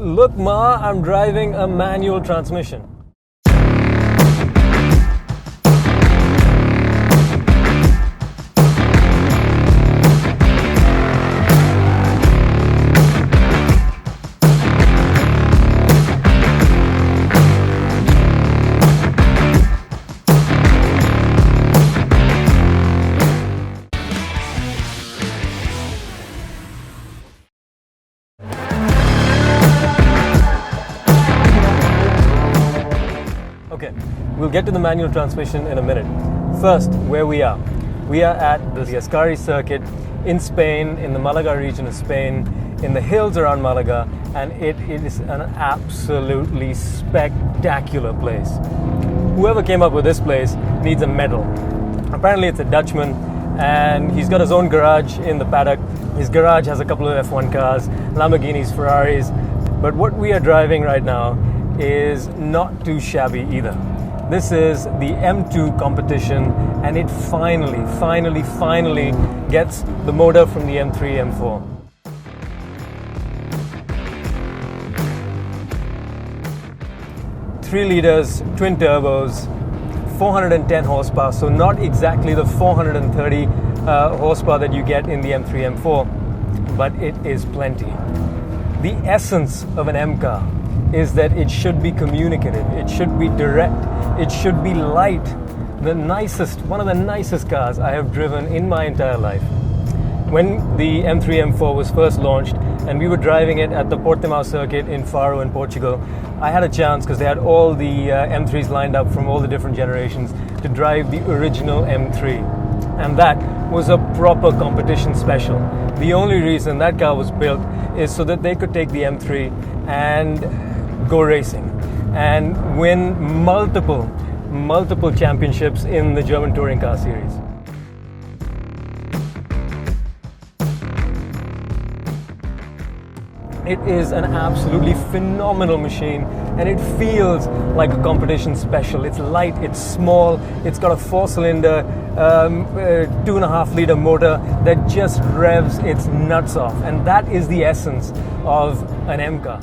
Look, Ma, I'm driving a manual transmission. Okay, we'll get to the manual transmission in a minute. First, where we are. We are at the Ascari circuit in Spain, in the Malaga region of Spain, in the hills around Malaga, and it is an absolutely spectacular place. Whoever came up with this place needs a medal. Apparently it's a Dutchman, and he's got his own garage in the paddock. His garage has a couple of F1 cars, Lamborghinis, Ferraris, but what we are driving right now is not too shabby either. This is the M2 Competition, and it finally gets the motor from the M3, M4. Three liters, twin turbos, 410 horsepower, so not exactly the 430 horsepower that you get in the M3, M4, but it is plenty. The essence of an M car is that it should be communicative, it should be direct, it should be light. One of the nicest cars I have driven in my entire life. When the M3, M4 was first launched and we were driving it at the Portimao circuit in Faro in Portugal, I had a chance, because they had all the M3s lined up from all the different generations, to drive the original M3. And that was a proper competition special. The only reason that car was built is so that they could take the M3 and go racing and win multiple championships in the German Touring Car Series. It is an absolutely phenomenal machine, and it feels like a competition special. It's light, it's small, it's got a 4-cylinder, 2.5 liter motor that just revs its nuts off, and that is the essence of an M car.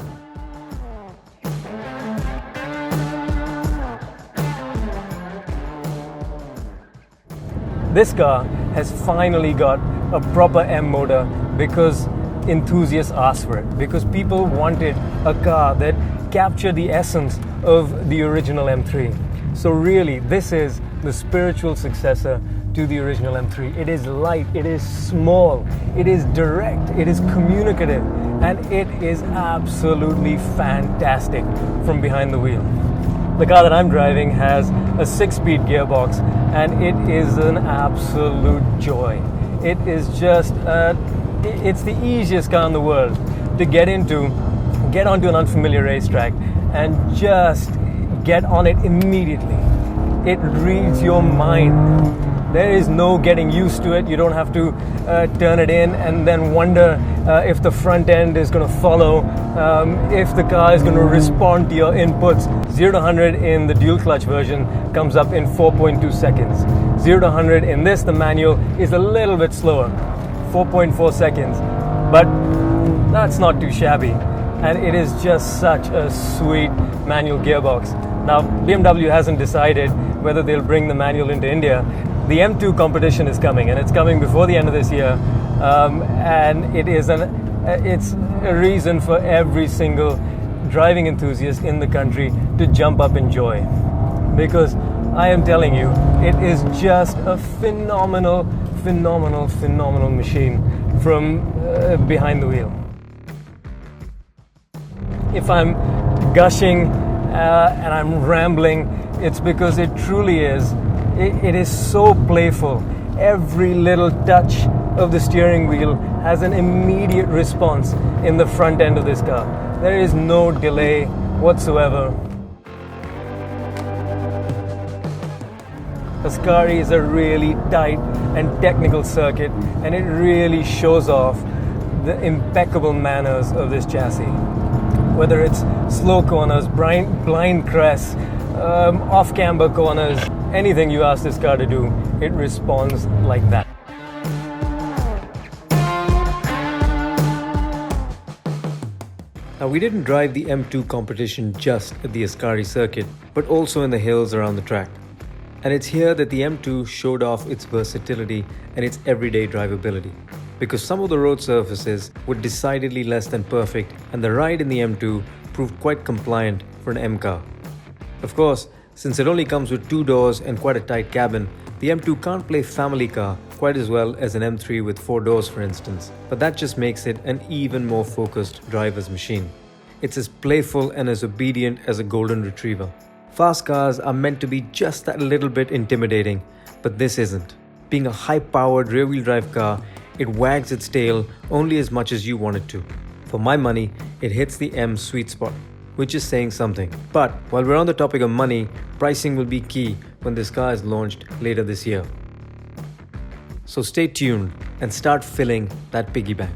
This car has finally got a proper M motor because enthusiasts asked for it, because people wanted a car that captured the essence of the original M3. So really, this is the spiritual successor to the original M3. It is light, it is small, it is direct, it is communicative, and it is absolutely fantastic from behind the wheel. The car that I'm driving has a 6-speed gearbox, and it is an absolute joy. It is just, it's the easiest car in the world to get onto an unfamiliar racetrack and just get on it immediately. It reads your mind. There is no getting used to it. You don't have to turn it in and then wonder if the front end is going to follow, if the car is going to respond to your inputs. 0 to 100 in the dual clutch version comes up in 4.2 seconds. 0 to 100 in this, the manual, is a little bit slower, 4.4 seconds. But that's not too shabby. And it is just such a sweet manual gearbox. Now, BMW hasn't decided whether they'll bring the manual into India. The M2 Competition is coming, and it's coming before the end of this year. And it's a reason for every single driving enthusiast in the country to jump up in joy. Because I am telling you, it is just a phenomenal machine from behind the wheel. If I'm gushing and I'm rambling, it's because it truly is. It is so playful. Every little touch of the steering wheel has an immediate response in the front end of this car. There is no delay whatsoever. Ascari is a really tight and technical circuit, and it really shows off the impeccable manners of this chassis. Whether it's slow corners, blind crests, off-camber corners, anything you ask this car to do, it responds like that. Now, we didn't drive the M2 Competition just at the Ascari circuit, but also in the hills around the track. And it's here that the M2 showed off its versatility and its everyday drivability. Because some of the road surfaces were decidedly less than perfect, and the ride in the M2 proved quite compliant for an M car. Of course, since it only comes with 2 doors and quite a tight cabin, the M2 can't play family car quite as well as an M3 with 4 doors, for instance. But that just makes it an even more focused driver's machine. It's as playful and as obedient as a golden retriever. Fast cars are meant to be just that little bit intimidating, but this isn't. Being a high-powered rear-wheel drive car, it wags its tail only as much as you want it to. For my money, it hits the M sweet spot, which is saying something. But while we're on the topic of money, pricing will be key when this car is launched later this year. So stay tuned and start filling that piggy bank.